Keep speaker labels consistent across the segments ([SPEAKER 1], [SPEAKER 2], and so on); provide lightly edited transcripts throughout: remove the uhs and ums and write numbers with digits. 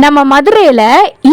[SPEAKER 1] நம்ம மதுரையில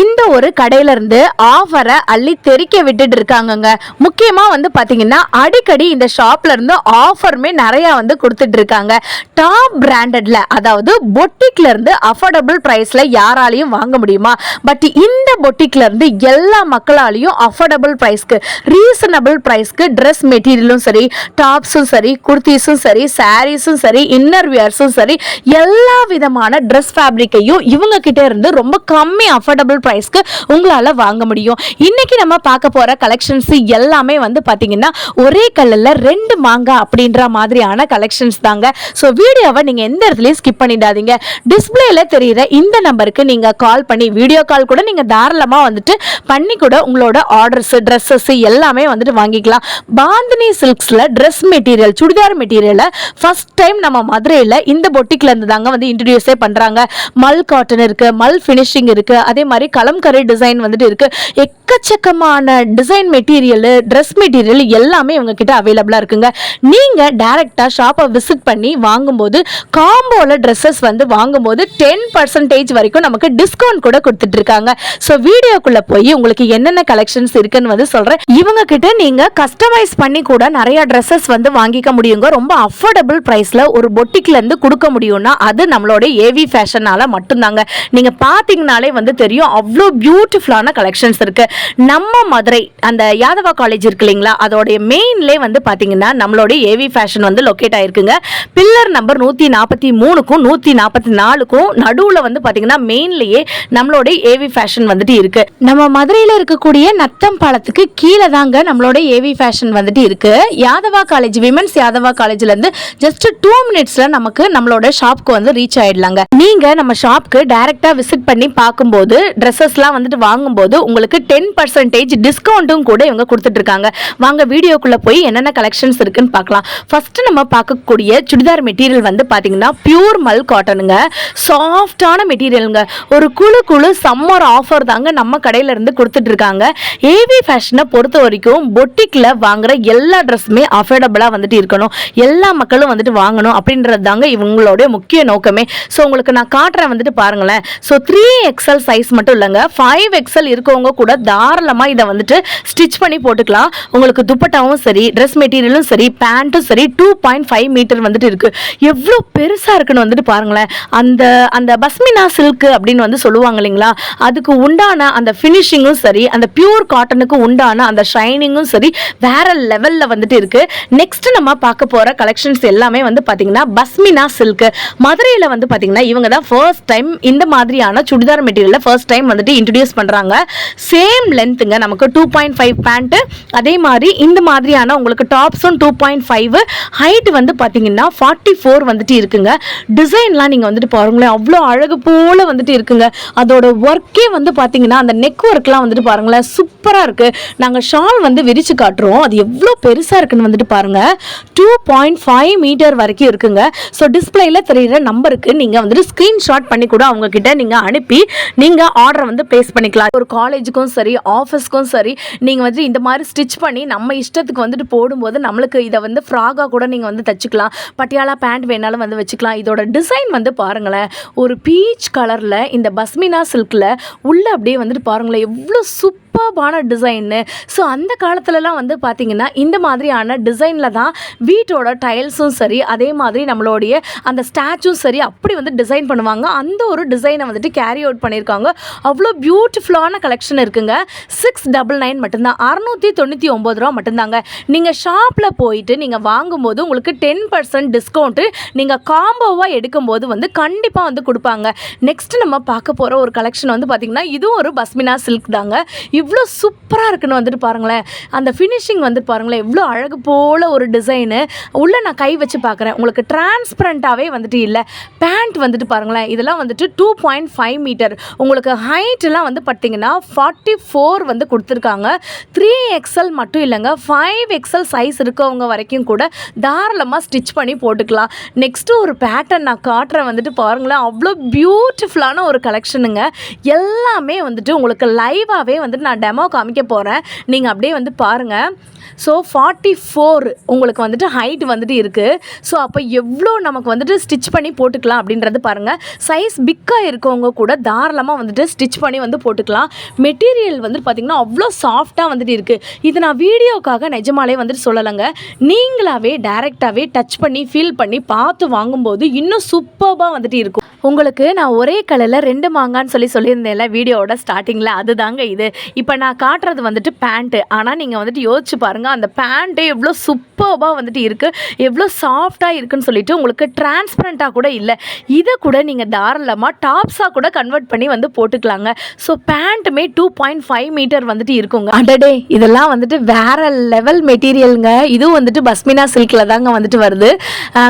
[SPEAKER 1] இந்த ஒரு கடையில இருந்து ஆஃபரை அள்ளி தெறிக்க விட்டுட்டு இருக்காங்கங்க. முக்கியமா பாத்தீங்கன்னா அடிக்கடி இந்த ஷாப்ல இருந்து ஆஃபருமே நிறைய கொடுத்துட்டு இருக்காங்க. டாப் பிராண்டட்ல, அதாவது பொட்டிக்ல இருந்து அஃபோர்டபுள் பிரைஸ்ல யாராலையும் வாங்க முடியுமா? பட் இந்த பொட்டிக்ல இருந்து எல்லா மக்களாலையும் அஃபோர்டபுள் பிரைஸ்க்கு, ரீசனபிள் பிரைஸ்க்கு ட்ரெஸ் மெட்டீரியலும் சரி, டாப்ஸும் சரி, குர்த்திஸும் சரி, சாரீஸும் சரி, இன்னர் வியர்ஸும் சரி, எல்லா விதமான ட்ரெஸ் ஃபேப்ரிக்கையும் இவங்க கிட்ட இருந்து ரொம்ப கம்மி அஃபோர்டபுள் பிரைஸ்க்கு உங்களால வாங்க முடியும். இன்னைக்கு நம்ம பார்க்க போற கலெக்ஷன்ஸ் எல்லாமே பாத்தீங்கன்னா ஒரே கல்லுல ரெண்டு மாங்காய் அப்படின்ற மாதிரியான கலெக்ஷன்ஸ் தாங்க. ஸோ வீடியோவை நீங்க எந்த இடத்துலயும் ஸ்கிப் பண்ணிடாதீங்க. டிஸ்பிளேல தெரியுற இந்த நம்பருக்கு நீங்க கால் பண்ணி, வீடியோ கால் கூட நீங்க தாராளமா பண்ணி கூட உங்களோட ஆர்டர்ஸ், ட்ரெஸ்ஸஸ் எல்லாமே வாங்கிக்கலாம். பாந்தினி சில்க்ஸ்ல dress material, churidar material first time நம்ம மதுரையில இந்த பொட்டிக்ல இருந்து தாங்க இன்ட்ரோடியூஸே பண்றாங்க. மல் காட்டன் இருக்கு, மல் ஃபினிஷிங் இருக்கு, அதே மாதிரி கலம்கரி டிசைன் இருக்கு. எக்கச்சக்கமான டிசைன் மெட்டீரியல், ட்ரெஸ் மெட்டீரியல் எல்லாமே இவங்க கிட்ட அவைலபிளா இருக்குங்க. நீங்க டைரக்டா ஷாப்பை விசிட் பண்ணி வாங்கும்போது, காம்போல ட்ரெஸ்ஸஸ் வாங்கும்போது 10% வரைக்கும் நமக்கு டிஸ்கவுண்ட் கூட கொடுத்துட்டு இருக்காங்க. ஸோ வீடியோக்குள்ள போய் உங்களுக்கு என்னென்ன கலெக்ஷன்ஸ் இருக்குன்னு சொல்றேன். இவங்க கிட்ட நீங்க கஸ்டமைஸ் பண்ணி கூட நிறைய ட்ரெஸ்ஸஸ் வாங்கிக்க முடியுங்க. ரொம்ப அஃபோர்டபுள் பிரைஸ்ல ஒரு பொட்டிக்ல இருந்து கொடுக்க முடியும்னா அது நம்மளோட ஏவி ஃபேஷனால மட்டும்தாங்க. நீங்க பாத்தீங்கனாலே தெரியும், அவ்வளோ பியூட்டிஃபுல்லான கலெக்ஷன்ஸ் இருக்கு. நம்ம மதுரை அந்த யாதவா காலேஜ் இருக்கு இல்லைங்களா, அதோடைய மெயின்லே பாத்தீங்கன்னா நம்மளோட AV fashion locate ஆயிருக்குங்க. Pillar number 143க்கும் 144க்கும் நடுவுல பாத்தீங்கன்னா மெயின்லயே நம்மளோட ஏவி ஃபேஷன் இருக்கு. நம்ம மதுரையில இருக்கக்கூடிய நத்தம் பாலத்துக்கு கீழே தாங்க நம்மளோட ஏவி ஃபேஷன் இருக்கு. யாதவா காலேஜ், விமென்ஸ் யாதவா காலேஜ்ல இருந்து ஜஸ்ட் 2 மினிட்ஸ்ல நமக்கு நம்மளோட ஷாப்க்கு ரீச் ஆயிடலாங்க. நீங்க நம்ம ஷாப்க்கு டைரக்டா விசிட் பண்ணி பார்க்கும்போது, ட்ரெஸ்ஸஸ்லாம் பார்க்கும்போது உங்களுக்கு 10% டிஸ்கவுண்ட்டும் கூட இவங்க கொடுத்துட்டு இருக்காங்க. வாங்க வீடியோக்குள்ள போய் என்னென்ன கலெக்ஷன்ஸ் இருக்குன்னு பார்க்கலாம். ஃபர்ஸ்ட் நம்ம பார்க்கக்கூடிய சுடிதார் மெட்டீரியல் பாத்தீங்கன்னா பியூர் மல் காட்டனுங்க. சாஃப்டான மெட்டீரியலுங்க. ஒரு குழு சம்மர் ஆஃபர் தாங்க நம்ம கடையில இருந்து கொடுத்துட்டு இருக்காங்க. ஏவி ஃபேஷனை பொறுத்த வரைக்கும் பொட்டிக்ல வாங்குற எல்லா ட்ரெஸ்ஸுமே அஃபோர்டபுளா இருக்கணும், எல்லா மக்களும் வாங்கணும் அப்படின்றது தாங்க இவங்களோட முக்கிய நோக்கமே. ஸோ உங்களுக்கு நான் காட்டுறேன் பாருங்களேன். ஸோ 3XL சைஸ் மட்டும் இல்லைங்க, 5XL இருக்கவங்க கூட தாராளமாக இதை ஸ்டிச் பண்ணி போட்டுக்கலாம். உங்களுக்கு துப்பட்டாவும் சரி, ட்ரெஸ் மெட்டீரியலும் சரி, பேண்ட்டும் சரி 2.5 மீட்டர் இருக்கு. எவ்வளோ பெருசாக இருக்குன்னு பாருங்களேன். அந்த அந்த பஸ்மினா சில்க் அப்படின்னு சொல்லுவாங்க இல்லைங்களா, அதுக்கு உண்டான அந்த ஃபினிஷிங்கும் சரி, அந்த பியூர் காட்டனுக்கு உண்டான அந்த ஷைனிங்கும் சரி வேற லெவலில் இருக்கு. நெக்ஸ்ட் நம்ம பார்க்க போகிற கலெக்ஷன்ஸ் எல்லாமே பார்த்தீங்கன்னா பஸ்மினா சில்க். மதுரையில் பார்த்தீங்கன்னா இவங்க தான் ஃபர்ஸ்ட் டைம் இந்த மாதிரியான சுடிதார் மெட்டீரியல்ல ஃபர்ஸ்ட் டைம் இன்ட்ரோடியூஸ் பண்றாங்க. சேம் லென்த்துங்க, நமக்கு 2.5 பேண்ட், அதே மாதிரி இந்த மாதிரியான உங்களுக்கு டாப்ஸும் 2.5, ஹைட் பாத்தீங்கன்னா 44 இருக்குங்க. டிசைன்லாம் நீங்க பாருங்களேன், அவ்வளோ அழகு போல இருக்குங்க. அதோட ஒர்க்கே பாத்தீங்கன்னா அந்த நெக் ஒர்க்லாம் பாருங்களேன், சூப்பரா இருக்கு. நாங்க ஷால் விரிச்சு காட்டுறோம், அது எவ்வளோ பெருசா இருக்குன்னு பாருங்க. 2.5 மீட்டர் வரைக்கும் இருக்குங்க. ஸோ டிஸ்பிளேல தெரியுற நம்பருக்கு நீங்க ஸ்கிரீன்ஷாட் பண்ணி கூட அவங்க கிட்ட நீங்க அனுப்பி நீங்க ஆர்டர் பிளேஸ் பண்ணிக்கலாம். ஒரு காலேஜுக்கும் சரி, ஆஃபீஸ்க்கும் சரி, நீங்க இந்த மாதிரி ஸ்டிச் பண்ணி நம்ம இஷ்டத்துக்கு போடும்போது நம்மளுக்கு இதை ஃப்ராகா கூட நீங்க தச்சுக்கலாம். பட்டியாலா பேண்ட் வேணாலும் வச்சுக்கலாம். இதோட டிசைன் பாருங்களேன், ஒரு பீச் கலர்ல இந்த பஸ்மினா சில்க்ல உள்ள அப்படியே பாருங்களேன், எவ்வளோ சூப்பர்பான டிசைன்னு. ஸோ அந்த காலத்துலலாம் பார்த்தீங்கன்னா இந்த மாதிரியான டிசைனில் தான் வீட்டோட டைல்ஸும் சரி, அதே மாதிரி நம்மளுடைய அந்த ஸ்டாச்சும் சரி அப்படி டிசைன் பண்ணுவாங்க. அந்த ஒரு டிசைனை கேரி அவுட் பண்ணியிருக்காங்க. அவ்வளோ பியூட்டிஃபுல்லான கலெக்ஷன் இருக்குங்க. 699 மட்டும்தான், 699 ரூபா மட்டும்தாங்க. நீங்கள் ஷாப்பில் போயிட்டு நீங்கள் வாங்கும்போது உங்களுக்கு 10% டிஸ்கவுண்ட்டு நீங்கள் காம்போவாக எடுக்கும்போது கண்டிப்பாக கொடுப்பாங்க. நெக்ஸ்ட் நம்ம பார்க்க போகிற ஒரு கலெக்ஷன் பார்த்தீங்கன்னா இதுவும் ஒரு பஸ்மினா சில்க் தாங்க. இவ்வளோ சூப்பராக இருக்குன்னு பாருங்களேன். அந்த ஃபினிஷிங் பாருங்களேன், எவ்வளோ அழகு போல் ஒரு டிசைனு. உள்ளே நான் கை வச்சு பார்க்குறேன், உங்களுக்கு டிரான்ஸ்பரண்ட்டாகவே இல்லை. பேண்ட் பாருங்களேன், இதெல்லாம் 2.5 மீட்டர். உங்களுக்கு ஹைட்லாம் பார்த்தீங்கன்னா 44 கொடுத்துருக்காங்க. 3XL மட்டும் இல்லைங்க, 5XL சைஸ் இருக்கவங்க வரைக்கும் கூட தாராளமாக ஸ்டிச் பண்ணி போட்டுக்கலாம். நெக்ஸ்ட்டு ஒரு பேட்டர்ன் நான் காட்டுறேன் பாருங்களேன், அவ்வளோ பியூட்டிஃபுல்லான ஒரு கலெக்ஷனுங்க. எல்லாமே உங்களுக்கு லைவாகவே நான் நான் டெமோ காமிக்க போகிறேன், நீங்கள் அப்படியே வந்து பாருங்கள். ஸோ 44 உங்களுக்கு வந்துட்டு ஹைட் வந்துட்டு இருக்குது. ஸோ அப்போ எவ்வளோ நமக்கு வந்துட்டு ஸ்டிச் பண்ணி போட்டுக்கலாம் அப்படின்றது பாருங்கள். சைஸ் பிக்காக இருக்கவங்க கூட தாராளமாக வந்துட்டு ஸ்டிச் பண்ணி வந்து போட்டுக்கலாம். மெட்டீரியல் வந்துட்டு பார்த்திங்கன்னா அவ்வளோ சாஃப்டாக வந்துட்டு இருக்குது. இது நான் வீடியோக்காக நிஜமாலே வந்துட்டு சொல்லலைங்க, நீங்களாவே டைரெக்டாகவே டச் பண்ணி ஃபீல் பண்ணி பார்த்து வாங்கும்போது இன்னும் சூப்பராக வந்துட்டு இருக்கும். உங்களுக்கு நான் ஒரே கலரில் 2 மாங்கான்னு சொல்லியிருந்தேன்ல வீடியோவோட ஸ்டார்டிங்கில், அதுதாங்க இது. இப்போ நான் காட்டுறது வந்துட்டு பேண்ட்டு. ஆனால் நீங்கள் வந்துட்டு யோசிச்சு பாருங்கள், அந்த பேண்ட்டு எவ்வளோ சூப்பராக வந்துட்டு இருக்குது, எவ்வளோ சாஃப்டாக இருக்குன்னு சொல்லிட்டு உங்களுக்கு டிரான்ஸ்பரண்ட்டாக கூட இல்லை. இதை கூட நீங்கள் தாராளமாக டாப்ஸாக கூட கன்வெர்ட் பண்ணி வந்து போட்டுக்கலாங்க. ஸோ பேண்ட்டுமே 2.5 மீட்டர் வந்துட்டு இருக்குங்க. அடடே, இதெல்லாம் வந்துட்டு வேற லெவல் மெட்டீரியலுங்க. இதுவும் வந்துட்டு பஸ்மினா சில்கில் தாங்க வந்துட்டு வருது.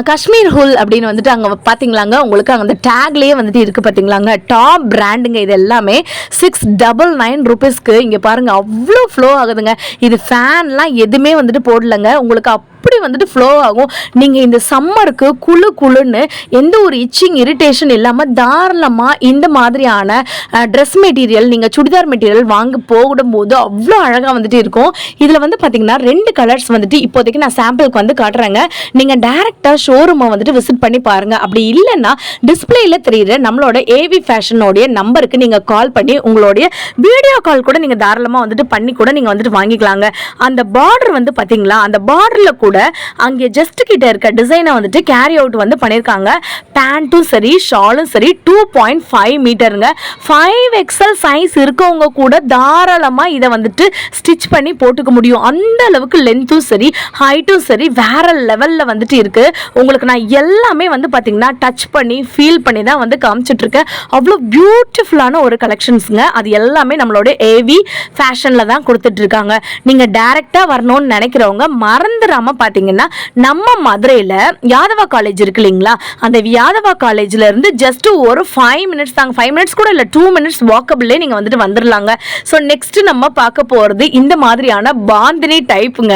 [SPEAKER 1] காஷ்மீர் ஹூல் அப்படின்னு வந்துட்டு அங்கே பார்த்தீங்களாங்க, உங்களுக்கு அந்த டேக்லேயே வந்துட்டு இருக்குது பார்த்தீங்களாங்க. டாப் பிராண்டுங்க இது எல்லாமே. 699 rupeesக்கு இங்கே பாருங்கள் அவ்வளோ ஃப்ளோ ஆகுதுங்க. இது ஃபேன்லாம் எதுவுமே வந்துட்டு போடலைங்க, உங்களுக்கு அப்படி வந்துட்டு ஃப்ளோ ஆகும். நீங்கள் இந்த சம்மருக்கு குளுன்னு எந்த ஒரு இச்சிங் இரிட்டேஷன் இல்லாமல் தாராளமாக இந்த மாதிரியான ட்ரெஸ் மெட்டீரியல், நீங்கள் சுடிதார் மெட்டீரியல் வாங்க போகும்போது அவ்வளோ அழகாக வந்துட்டு இருக்கும். இதில் வந்து பார்த்தீங்கன்னா 2 கலர்ஸ் வந்துட்டு இப்போதைக்கு நான் சாம்பிளுக்கு வந்து காட்டுறேங்க. நீங்கள் டேரெக்டாக ஷோரூமை வந்துட்டு விசிட் பண்ணி பாருங்கள். அப்படி இல்லைன்னா டிஸ்பிளேயில் தெரியுற நம்மளோட ஏவி ஃபேஷனோடைய நம்பருக்கு நீங்கள் கால் பண்ணி உங்களுடைய வீடியோ கால் கூட நீங்கள் தாராளமாக வந்துட்டு பண்ணி கூட நீங்கள் வந்துட்டு வாங்கிக்கலாங்க. அந்த பார்டர் வந்து பார்த்தீங்களா, அந்த பார்டரில் கூட அங்கே ஜஸ்ட் கிட்ட இருக்க டிசைனை வந்துட்டு கேரி அவுட் வந்து பண்ணியிருக்காங்க. பேண்ட்டும் சரி ஷாலும் சரி 2.5 மீட்டருங்க. 5XL சைஸ் இருக்கவங்க கூட தாராளமாக இதை வந்துட்டு ஸ்டிச் பண்ணி போட்டுக்க முடியும். அந்த அளவுக்கு லென்த்தும் சரி ஹைட்டும் சரி வேற லெவலில் வந்துட்டு இருக்குது. உங்களுக்கு நான் எல்லாமே வந்து பார்த்தீங்கன்னா டச் பண்ணி ஃபீல் பண்ணி தான் வந்து காமிச்சிட்டு இருக்கேன். அவ்வளோ பியூட்டிஃபுல்லான ஒரு கலெக்ஷன்ஸுங்க. அது எல்லாமே நம்மளோட ஏவி ஃபேஷனில் தான் கொடுத்துட்டு இருக்காங்க. நீங்கள் டைரெக்டாக வரணும்னு நினைக்கிறவங்க மறந்துடாமல் பார்த்தீங்கன்னா நம்ம மதுரையில் யாதவா காலேஜ் இருக்கு இல்லைங்களா, அந்த யாதவா காலேஜில் இருந்து ஜஸ்ட் ஒரு 5 மினிட்ஸ் தாங்க, 5 மினிட்ஸ் கூட இல்லை, 2 மினிட்ஸ் வாக்கபிளே நீங்கள் வந்துட்டு வந்துடலாங்க. ஸோ நெக்ஸ்ட் நம்ம பார்க்க போகிறது இந்த மாதிரியான பாந்தினி டைப்புங்க.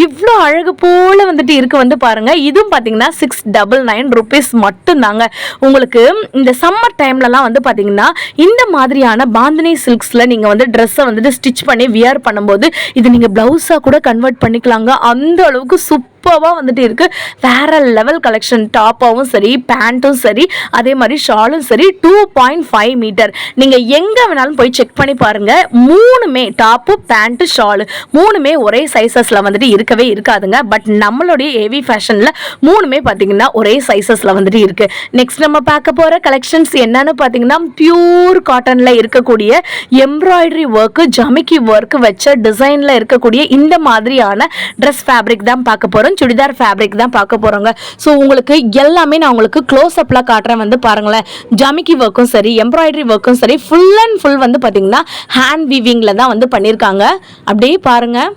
[SPEAKER 1] இவ்வளோ அழகு போல் வந்துட்டு இருக்கு வந்து பாருங்க. இதுவும் பார்த்தீங்கன்னா 699 rupees மட்டும்தாங்க. உங்களுக்கு இந்த சம்மர் டைம்லலாம் வந்து பார்த்தீங்கன்னா இந்த மாதிரியான பாந்தினி சில்க்ஸில் நீங்கள் வந்து ட்ரெஸ்ஸை வந்துட்டு ஸ்டிச் பண்ணி வியர் பண்ணும்போது இது நீங்கள் ப்ளவுஸாக கூட கன்வெர்ட் பண்ணிக்கலாங்க. அந்த அளவுக்கு சூப்பராக வந்துட்டு இருக்குது. வேற லெவல் கலெக்ஷன். டாப்பாகவும் சரி பேண்ட்டும் சரி அதே மாதிரி ஷாலும் சரி 2.5 மீட்டர். நீங்கள் எங்கே வேணாலும் போய் செக் பண்ணி பாருங்கள். 3மே டாப்பு பேண்ட்டு ஷாலு 3மே ஒரே சைஸஸில் வந்துட்டு இருக்கவே இருக்காதுங்க. பட் நம்மளுடைய ஏவி ஃபேஷனில் 3மே பார்த்தீங்கன்னா ஒரே சைஸஸில் வந்துட்டு இருக்குது. நெக்ஸ்ட் நம்ம பார்க்க போகிற கலெக்ஷன்ஸ் என்னன்னு பார்த்தீங்கன்னா பியூர் காட்டனில் இருக்கக்கூடிய எம்ப்ராய்டரி ஒர்க்கு ஜமிக்கி ஒர்க்கு வச்ச டிசைனில் இருக்கக்கூடிய இந்த மாதிரியான ட்ரெஸ் ஃபேப்ரிக் தான் பார்க்க போகிறோம். சுடிதார் ஃபேப்ரிக் தான் பார்க்க போகிறோங்க. ஸோ உங்களுக்கு எல்லாமே நான் உங்களுக்கு க்ளோஸ் அப்பில் காட்டுறேன் வந்து பாருங்களேன். ஜமிக்கி ஒர்க்கும் சரி எம்ப்ராய்டரி ஒர்க்கும் சரி ஃபுல் அண்ட் ஃபுல் வந்து பார்த்தீங்கன்னா ஹேண்ட் வீவிங்கில் தான் வந்து பண்ணியிருக்காங்க. அப்படியே பாருங்கள்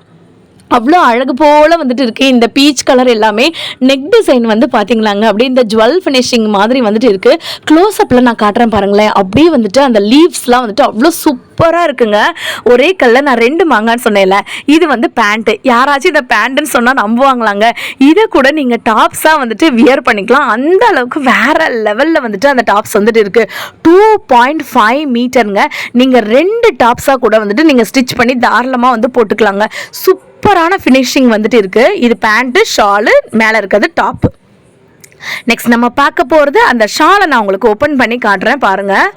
[SPEAKER 1] அவ்வளோ அழகு போல் வந்துட்டு இருக்குது. இந்த பீச் கலர் எல்லாமே நெக் டிசைன் வந்து பார்த்தீங்களாங்க அப்படியே இந்த ஜுவல் ஃபினிஷிங் மாதிரி வந்துட்டு இருக்குது. க்ளோஸ் அப்பில் நான் காட்டுறேன் பாருங்களேன். அப்படியே வந்துட்டு அந்த லீவ்ஸ்லாம் வந்துட்டு அவ்வளோ சூப்பராக இருக்குங்க. ஒரே கல்ல நான் 2 மாங்கான்னு சொன்னேன்ல, இது வந்து பேண்ட்டு. யாராச்சும் இதை பேண்ட்டுன்னு சொன்னால் நம்புவாங்களாங்க. இதை கூட நீங்கள் டாப்ஸாக வந்துட்டு வியர் பண்ணிக்கலாம். அந்த அளவுக்கு வேறு லெவலில் வந்துட்டு அந்த டாப்ஸ் வந்துட்டு இருக்குது. 2.5 மீட்டருங்க. நீங்கள் 2 டாப்ஸாக கூட வந்துட்டு நீங்கள் ஸ்டிச் பண்ணி தாராளமாக வந்து போட்டுக்கலாங்க. சூப்பரான ஃபினிஷிங் வந்துட்டு இருக்குது. இது பேண்ட்டு ஷாலு மேலே இருக்கிறது டாப்பு. நெக்ஸ்ட் நம்ம பார்க்க போகிறது அந்த ஷாலை நான் உங்களுக்கு ஓப்பன் பண்ணி காட்டுறேன் பாருங்கள்.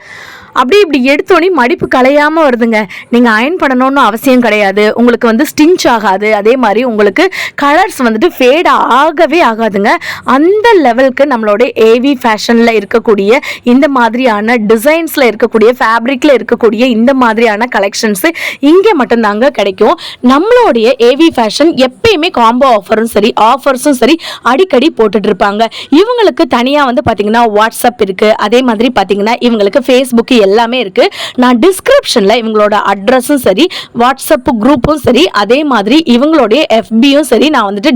[SPEAKER 1] அப்படி இப்படி எடுத்தோன்னே மடிப்பு கலையாமல் வருதுங்க. நீங்கள் அயன் பண்ணணும்னு அவசியம் கிடையாது. உங்களுக்கு வந்து ஸ்டிஞ்ச் ஆகாது. அதே மாதிரி உங்களுக்கு கலர்ஸ் வந்துட்டு ஃபேட் ஆகவே ஆகாதுங்க. அந்த லெவலுக்கு நம்மளோட ஏவி ஃபேஷனில் இருக்கக்கூடிய இந்த மாதிரியான டிசைன்ஸில் இருக்கக்கூடிய ஃபேப்ரிக்கில் இருக்கக்கூடிய இந்த மாதிரியான கலெக்ஷன்ஸு இங்கே மட்டும்தாங்க கிடைக்கும். நம்மளுடைய ஏவி ஃபேஷன் எப்பயுமே காம்போ ஆஃபர்ஸும் சரி அடிக்கடி போட்டுட்ருப்பாங்க. இவங்களுக்கு தனியாக வந்து பார்த்திங்கன்னா வாட்ஸ்அப் இருக்குது. அதே மாதிரி பார்த்திங்கன்னா இவங்களுக்கு ஃபேஸ்புக்கு எல்லாமே இருக்கு. நான் டிஸ்கிரிப்ஷன்ல இவங்களோட அட்ரஸும் சரி வாட்ஸ்அப் குரூப்பும் சரி அதே மாதிரி இவங்களுடைய FBயும் சரி நான் வந்துட்டு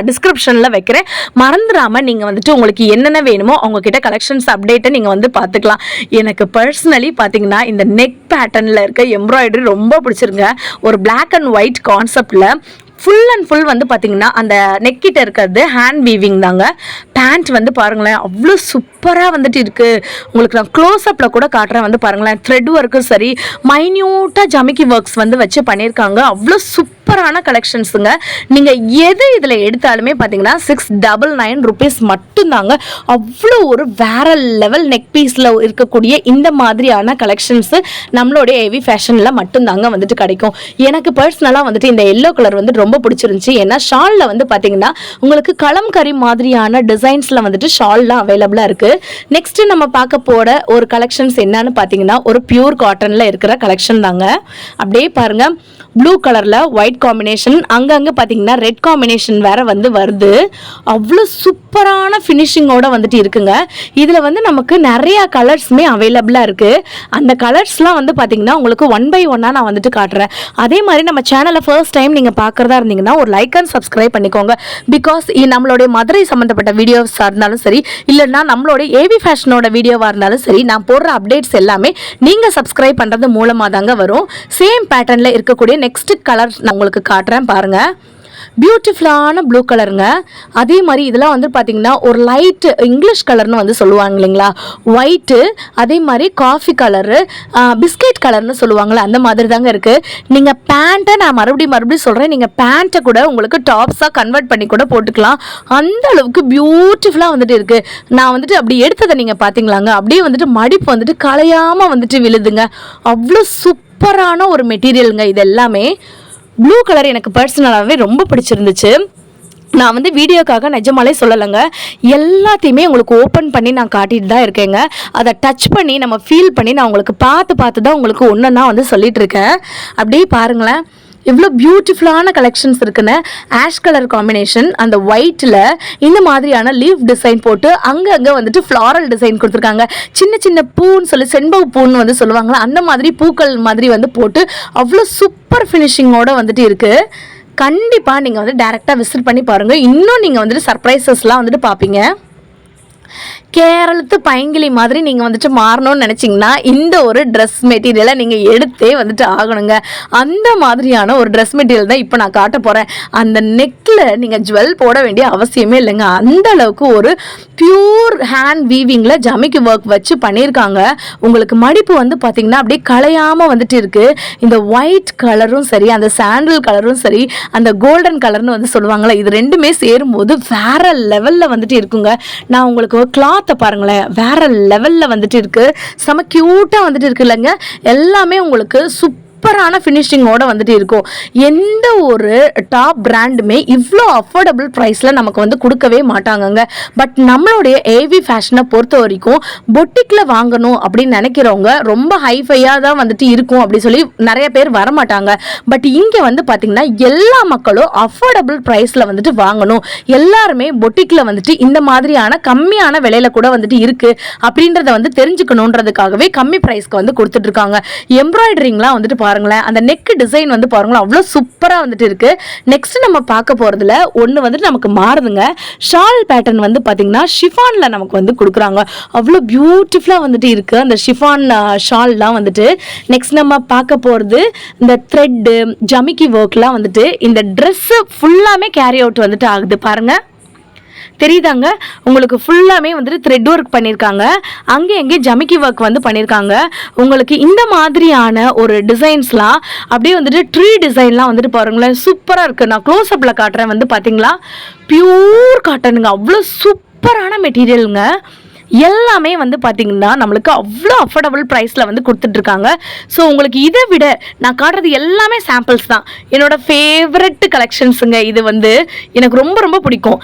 [SPEAKER 1] டிஸ்கிரிப்ஷன்ல வைக்கிறேன். மறந்துடாம நீங்க வந்துட்டு உங்களுக்கு என்னென்ன வேணுமோ அவங்க கிட்ட கலெக்ஷன்ஸ் அப்டேட்டை நீங்க வந்து பார்த்துக்கலாம். எனக்கு பர்சனலி பார்த்தீங்கன்னா இந்த நெக் பேட்டர்ன்ல இருக்க எம்ப்ராய்டரி ரொம்ப பிடிச்சிருங்க. ஒரு பிளாக் அண்ட் ஒயிட் கான்செப்ட்ல ஃபுல் அண்ட் ஃபுல் வந்து பார்த்தீங்கன்னா அந்த நெக்கிட்ட இருக்கிறது ஹேண்ட் வீவிங் தாங்க. பேண்ட் வந்து பாருங்களேன் அவ்வளோ சூப்பராக வந்துட்டு இருக்குது. உங்களுக்கு நான் க்ளோஸ்அப்பில் கூட காட்டுறேன். வந்து பாருங்களேன் த்ரெட் ஒர்க்கும் சரி மைன்யூட்டாக ஜமிக்கி ஒர்க்ஸ் வந்து வச்சு பண்ணியிருக்காங்க. அவ்வளோ சூப்பரான கலெக்ஷன்ஸுங்க. நீங்கள் எது இதில் எடுத்தாலுமே பார்த்தீங்கன்னா 699 rupees மட்டும்தாங்க. அவ்வளோ ஒரு வேற லெவல் நெக் பீஸில் இருக்கக்கூடிய இந்த மாதிரியான கலெக்ஷன்ஸு நம்மளுடைய ஏவி ஃபேஷனில் மட்டும்தாங்க வந்துட்டு கிடைக்கும். எனக்கு பர்சனலாக வந்துட்டு இந்த எல்லோ கலர் வந்து ரொம்ப பிடிச்சிருந்துச்சி. ஏன்னா ஷாலில் வந்து பார்த்தீங்கன்னா உங்களுக்கு கலம்கரி மாதிரியான டிசைன்ஸில் வந்துட்டு ஷால்லாம் அவைலபிளாக இருக்குது. நெக்ஸ்ட்டு நம்ம பார்க்க போகிற ஒரு கலெக்ஷன்ஸ் என்னன்னு பார்த்தீங்கன்னா ஒரு பியூர் காட்டனில் இருக்கிற கலெக்ஷன் தாங்க. அப்படியே பாருங்கள் ப்ளூ கலரில் ஒயிட் காம்பினேஷன், அங்கங்கே பார்த்தீங்கன்னா ரெட் காம்பினேஷன் வேறு வந்து வருது. அவ்வளோ சூப்பரான ஃபினிஷிங்கோடு வந்துட்டு இருக்குங்க. இதில் வந்து நமக்கு நிறையா கலர்ஸுமே அவைலபிளாக இருக்குது. அந்த கலர்ஸ்லாம் வந்து பார்த்தீங்கன்னா உங்களுக்கு 1 by 1 நான் வந்துட்டு காட்டுறேன். அதே மாதிரி நம்ம சேனலை ஃபர்ஸ்ட் டைம் நீங்கள் பார்க்குறதா இருந்தீங்கன்னா ஒரு லைக் அண்ட் சப்ஸ்கிரைப் பண்ணிக்கோங்க. பிகாஸ் நம்மளுடைய மதுரை சம்மந்தப்பட்ட வீடியோஸாக இருந்தாலும் சரி இல்லைன்னா நம்மளுடைய ஏவி ஃபேஷனோட வீடியோவாக இருந்தாலும் சரி நான் போடுற அப்டேட்ஸ் எல்லாமே நீங்கள் சப்ஸ்கிரைப் பண்ணுறது மூலமாக தாங்க வரும். சேம் பேட்டர்னில் இருக்கக்கூடிய நெக்ஸ்ட் கலர் நான் உங்களுக்கு காட்டுறேன் பாருங்கள். பியூட்டிஃபுல்லான ப்ளூ கலருங்க. அதே மாதிரி இதெல்லாம் வந்து பார்த்தீங்கன்னா ஒரு லைட் இங்கிலீஷ் கலர்னு வந்து சொல்லுவாங்க இல்லைங்களா, ஒயிட்டு, அதே மாதிரி காஃபி கலரு, பிஸ்கெட் கலர்னு சொல்லுவாங்களே அந்த மாதிரி தாங்க இருக்குது. நீங்கள் பேண்ட்டை நான் மறுபடியும் சொல்கிறேன், நீங்கள் பேண்ட்டை கூட உங்களுக்கு டாப்ஸாக கன்வெர்ட் பண்ணி கூட போட்டுக்கலாம். அந்த அளவுக்கு பியூட்டிஃபுல்லாக வந்துட்டு இருக்குது. நான் வந்துட்டு அப்படி எடுத்ததை நீங்கள் பார்த்தீங்களாங்க, அப்படியே வந்துட்டு மடிப்பு வந்துட்டு கலையாமல் வந்துட்டு விழுதுங்க. அவ்வளோ சூப்பரான ஒரு மெட்டீரியலுங்க இது எல்லாமே. ப்ளூ கலர் எனக்கு பர்சனலாகவே ரொம்ப பிடிச்சிருந்துச்சு. நான் வந்து வீடியோக்காக நிஜமாலே சொல்லலைங்க, எல்லாத்தையுமே உங்களுக்கு ஓப்பன் பண்ணி நான் காட்டிட்டு தான் இருக்கேங்க. அதை டச் பண்ணி நம்ம ஃபீல் பண்ணி நான் உங்களுக்கு பார்த்து தான் உங்களுக்கு ஒன்றுன்னா வந்து சொல்லிட்டு இருக்கேன். அப்படியே பாருங்களேன் இவ்வளோ பியூட்டிஃபுல்லான கலெக்ஷன்ஸ் இருக்குன்னு. ஆஷ் கலர் காம்பினேஷன், அந்த ஒயிட்டில் இந்த மாதிரியான லீஃப் டிசைன் போட்டு அங்கங்கே வந்துட்டு ஃப்ளாரல் டிசைன் கொடுத்துருக்காங்க. சின்ன பூன்னு சொல்லி செண்பக பூன்னு வந்து சொல்லுவாங்களா அந்த மாதிரி பூக்கள் மாதிரி வந்து போட்டு அவ்வளோ சூப்பர் ஃபினிஷிங்கோடு வந்துட்டு இருக்குது. கண்டிப்பாக நீங்கள் வந்து டேரெக்டாக விசிட் பண்ணி பாருங்கள். இன்னும் நீங்கள் வந்துட்டு சர்ப்ரைசஸ்லாம் வந்துட்டு பார்ப்பீங்க. கேரளத்து பைங்கிலி மாதிரி நீங்கள் வந்துட்டு மாறணும்னு நினச்சிங்கன்னா இந்த ஒரு ட்ரெஸ் மெட்டீரியலை நீங்கள் எடுத்தே வந்துட்டு ஆகணுங்க. அந்த மாதிரியான ஒரு ட்ரெஸ் மெட்டீரியல் தான் இப்போ நான் காட்ட போகிறேன். அந்த நெக்கில் நீங்கள் ஜுவல் போட வேண்டிய அவசியமே இல்லைங்க. அந்த அளவுக்கு ஒரு பியூர் ஹேண்ட் வீவிங்கில் ஜமிக்கி ஒர்க் வச்சு பண்ணியிருக்காங்க. உங்களுக்கு மடிப்பு வந்து பார்த்திங்கன்னா அப்படியே கலையாமல் வந்துட்டு இருக்குது. இந்த ஒயிட் கலரும் சரி, அந்த சாண்டில் கலரும் சரி, அந்த கோல்டன் கலர்னு வந்து சொல்லுவாங்களே, இது ரெண்டுமே சேரும்போது வேற லெவலில் வந்துட்டு இருக்குங்க. நான் உங்களுக்கு கிளாத்தை பாருங்களேன், வேற லெவலில் வந்துட்டு இருக்கு. செம கியூட்டாக வந்துட்டு இருக்கு இல்லைங்க. எல்லாமே உங்களுக்கு சூப்பரான ஃபினிஷிங்கோடு வந்துட்டு இருக்கும். எந்த ஒரு டாப் பிராண்டுமே இவ்வளோ அஃபோர்டபுள் ப்ரைஸில் நமக்கு வந்து கொடுக்கவே மாட்டாங்கங்க. பட் நம்மளுடைய ஏவி ஃபேஷனை பொறுத்த வரைக்கும் பொட்டிக்கில் வாங்கணும் அப்படின்னு நினைக்கிறவங்க ரொம்ப ஹைஃபையாக தான் வந்துட்டு இருக்கும் அப்படி சொல்லி நிறைய பேர் வரமாட்டாங்க. பட் இங்கே வந்து பார்த்திங்கன்னா எல்லா மக்களும் அஃபோர்டபுள் ப்ரைஸில் வந்துட்டு வாங்கணும், எல்லாருமே பொட்டிக்கில் வந்துட்டு இந்த மாதிரியான கம்மியான விலையில் கூட வந்துட்டு இருக்குது அப்படின்றத வந்து தெரிஞ்சுக்கணுன்றதுக்காகவே கம்மி ப்ரைஸ்க்கு வந்து கொடுத்துட்ருக்காங்க. எம்ப்ராய்டரிங்லாம் வந்துட்டு பாருங்களேன், அந்த நெக் டிசைன் வந்து பாருங்களேன் அவ்வளோ சூப்பராக வந்துட்டு இருக்கு. நெக்ஸ்ட் நம்ம பார்க்க போகிறதுல ஒன்று வந்துட்டு நமக்கு மாறுதுங்க. ஷால் பேட்டர்ன் வந்து பார்த்தீங்கன்னா ஷிஃபானில் நமக்கு வந்து கொடுக்குறாங்க. அவ்வளோ பியூட்டிஃபுல்லாக வந்துட்டு இருக்கு அந்த ஷிஃபான் ஷால்லாம் வந்துட்டு. நெக்ஸ்ட் நம்ம பார்க்க போகிறது இந்த த்ரெட்டு ஜமிக்கி ஒர்க்லாம் வந்துட்டு இந்த ட்ரெஸ்ஸு ஃபுல்லாமே கேரி அவுட் வந்துட்டு ஆகுது பாருங்கள். தெரியுதாங்க உங்களுக்கு, ஃபுல்லாமே வந்துட்டு த்ரெட் ஒர்க் பண்ணியிருக்காங்க. அங்கே எங்கே ஜமிக்கி ஒர்க் வந்து பண்ணியிருக்காங்க. உங்களுக்கு இந்த மாதிரியான ஒரு டிசைன்ஸ்லாம் அப்படியே வந்துட்டு ட்ரீ டிசைன்லாம் வந்துட்டு பாருங்களேன் சூப்பராக இருக்குது. நான் க்ளோஸ்அப்பில் காட்டுறேன். வந்து பார்த்தீங்களா பியூர் காட்டனுங்க, அவ்வளோ சூப்பரான மெட்டீரியலுங்க. எல்லாமே வந்து பார்த்திங்கன்னா நம்மளுக்கு அவ்வளோ அஃபோர்டபுள் ப்ரைஸில் வந்து கொடுத்துட்ருக்காங்க. ஸோ உங்களுக்கு இதை விட நான் காட்டுறது எல்லாமே சாம்பிள்ஸ் தான். என்னோடய ஃபேவரட் கலெக்ஷன்ஸுங்க. இது வந்து எனக்கு ரொம்ப பிடிக்கும்.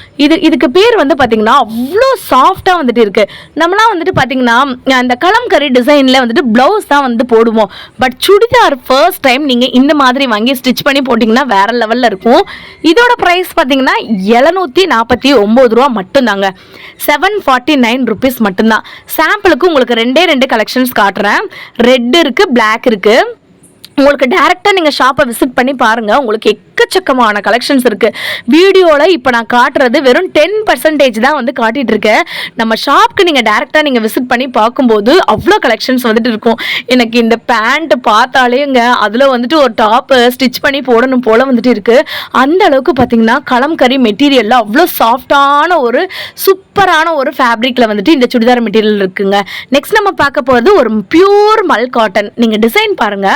[SPEAKER 1] இதுக்கு பேர் வந்து பார்த்திங்கன்னா அவ்வளோ சாஃப்டாக வந்துட்டு இருக்குது. நம்மளாம் வந்துட்டு பார்த்திங்கன்னா அந்த கலம்கரி டிசைனில் வந்துட்டு ப்ளவுஸ் தான் வந்து போடுவோம். பட் சுடிதார் ஃபர்ஸ்ட் டைம் நீங்கள் இந்த மாதிரி வாங்கி ஸ்டிச் பண்ணி போட்டிங்கன்னா வேறு லெவலில் இருக்கும். இதோட ப்ரைஸ் பார்த்திங்கன்னா 749 ரூபா மட்டும்தாங்க. 749 rupees மட்டும்தான். சாம்பிளுக்கு உங்களுக்கு 2 கலெக்ஷன்ஸ் காட்டுறேன். ரெட் இருக்கு, பிளாக் இருக்கு. உங்களுக்கு டைரக்டா நீங்க ஷாப்பை விசிட் பண்ணி பாருங்க. உங்களுக்கு எக்கச்சக்கமான கலெக்ஷன்ஸ் இருக்கு. வீடியோல இப்போ நான் காட்டுறது வெறும் 10% தான் வந்து காட்டிட்டு இருக்கேன். நம்ம ஷாப்க்கு நீங்க டைரக்டா நீங்க விசிட் பண்ணி பார்க்கும்போது அவ்வளோ கலெக்ஷன்ஸ் வந்துட்டு இருக்கும். எனக்கு இந்த பேண்ட் பார்த்தாலேங்க அதுல வந்துட்டு ஒரு டாப் ஸ்டிச் பண்ணி போடணும் போல வந்துட்டு இருக்கு. அந்த அளவுக்கு பார்த்தீங்கன்னா கலம்கரி மெட்டீரியல்ல அவ்வளோ சாஃப்டான ஒரு சூப்பரான ஒரு ஃபேப்ரிக்ல வந்துட்டு இந்த சுடிதார் மெட்டீரியல் இருக்குங்க. நெக்ஸ்ட் நம்ம பார்க்க போகிறது ஒரு பியூர் மல் காட்டன். நீங்கள் டிசைன் பாருங்க,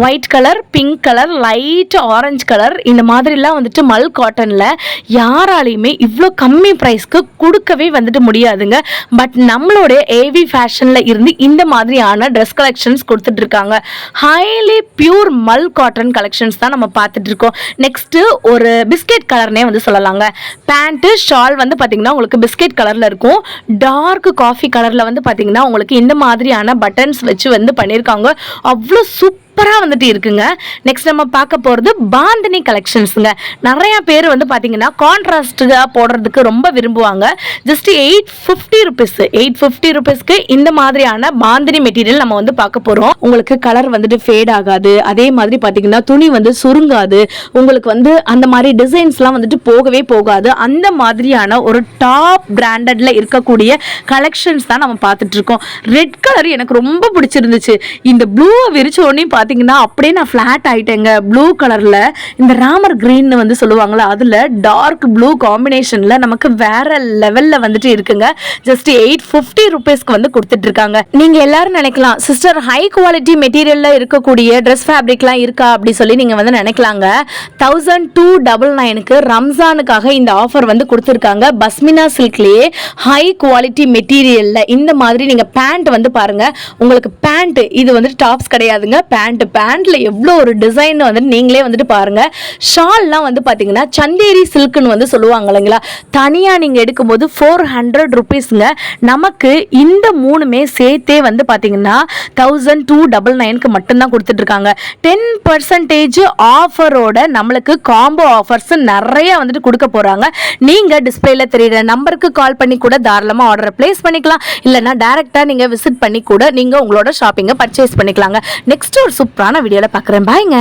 [SPEAKER 1] white colour, pink colour, light orange colour, இந்த மாதிரிலாம் வந்துட்டு மல் காட்டனில் யாராலையுமே இவ்வளோ கம்மி ப்ரைஸ்க்கு கொடுக்கவே வந்துட்டு முடியாதுங்க. பட் நம்மளுடைய ஏவி ஃபேஷனில் இருந்து இந்த மாதிரியான ட்ரெஸ் கலெக்ஷன்ஸ் கொடுத்துட்டு இருக்காங்க. ஹைலி பியூர் மல் காட்டன் கலெக்ஷன்ஸ் தான் நம்ம பார்த்துட்டு இருக்கோம். நெக்ஸ்ட் ஒரு பிஸ்கெட் கலர்னே வந்து சொல்லலாங்க. பேண்ட்டு ஷால் வந்து பார்த்தீங்கன்னா உங்களுக்கு பிஸ்கெட் கலர்ல இருக்கும். டார்க் காஃபி கலர்ல வந்து பாத்தீங்கன்னா உங்களுக்கு இந்த மாதிரியான பட்டன்ஸ் வச்சு வந்து பண்ணிருக்காங்க. அவ்வளோ சூப்பரா வந்துட்டு இருக்குங்க. நெக்ஸ்ட் நம்ம பார்க்க போறது பாந்தினி கலெக்ஷன்ஸ்ங்க. நிறைய பேர் வந்து பாத்தீங்கன்னா கான்ட்ராஸ்டா போடுறதுக்கு ரொம்ப விரும்புவாங்க. ஜஸ்ட் 850 ருபீஸ், 850 ருபீஸ்க்கு இந்த மாதிரியான பாந்தினி மெட்டீரியல் நம்ம வந்து பார்க்க போறோம். உங்களுக்கு கலர் வந்துட்டு ஃபேட் ஆகாது. அதே மாதிரி பாத்தீங்கன்னா துணி வந்து சுருங்காது. உங்களுக்கு வந்து அந்த மாதிரி டிசைன்ஸ்லாம் வந்துட்டு போகவே போகாது. அந்த மாதிரியான ஒரு டாப் பிராண்டட்ல இருக்கக்கூடிய கலெக்ஷன்ஸ் தான் நம்ம பார்த்துட்டு இருக்கோம். ரெட் கலர் எனக்கு ரொம்ப பிடிச்சிருந்துச்சு. இந்த ப்ளூவை விரிச்ச உடனே பார்த்தீங்கன்னா அப்படியே நான் ஃபிளாட் ஆயிட்டேங்க. ப்ளூ கலர்ல இந்த ராமர் கிரீன் வந்து சொல்லுவாங்களா, அதுல டார்க் ப்ளூ காம்பினேஷன்ல நமக்கு வேற லெவல்ல வந்துட்டு இருக்குங்க. ஜஸ்ட் 850 ருபீஸ்க்கு வந்து கொடுத்துட்டு இருக்காங்க. நீங்க எல்லாரும் நினைக்கலாம், சிஸ்டர் ஹை குவாலிட்டி மெட்டீரியல்ல இருக்கக்கூடிய ட்ரெஸ் ஃபேப்ரிக்லாம் இருக்கா அப்படி சொல்லி நீங்க வந்து நினைக்கலாங்க. 1299க்கு ரம்ஜானுக்காக இந்த ஆஃபர் வந்து கொடுத்துருக்காங்க. பஸ்மினா சில்க்லயே ஹை குவாலிட்டி மெட்டீரியல்ல இந்த மாதிரி நீங்க பேண்ட் வந்து பாருங்க. உங்களுக்கு பேண்ட் இது வந்து டாப்ஸ் கிடையாதுங்க. பேண்ட்ல எவ்வளோ ஒரு டிசைன் வந்து நீங்களே வந்துட்டு பாருங்க. ஷால்லாம் வந்து பாத்தீங்கன்னா சந்தேரி சில்க்னு வந்து சொல்லுவாங்க இல்லைங்களா, தனியா நீங்க எடுக்கும்போது 400 ருபீஸ்ங்க. நமக்கு இந்த மூணுமே சேர்த்தே வந்து பாத்தீங்கன்னா 1299க்கு மட்டும்தான் கொடுத்துட்டு இருக்காங்க. 10% ஆஃபரோட நம்மளுக்கு காம்போ ஆஃபர்ஸ் நிறைய வந்துட்டு கொடுக்க போறாங்க. நீங்க டிஸ்பிளேல தெரியுற நம்பருக்கு கால் பண்ணி கூட தாராளமா ஆர்டர் பிளேஸ் பண்ணிக்கலாம். இல்லைன்னா டைரக்டா நீங்க விசிட் பண்ணி கூட நீங்க உங்களோட ஷாப்பிங்கை பர்ச்சேஸ் பண்ணிக்கலாங்க. நெக்ஸ்ட் ஒரு சூப்பரான வீடியோல பார்க்குறேன். பாய்ங்க.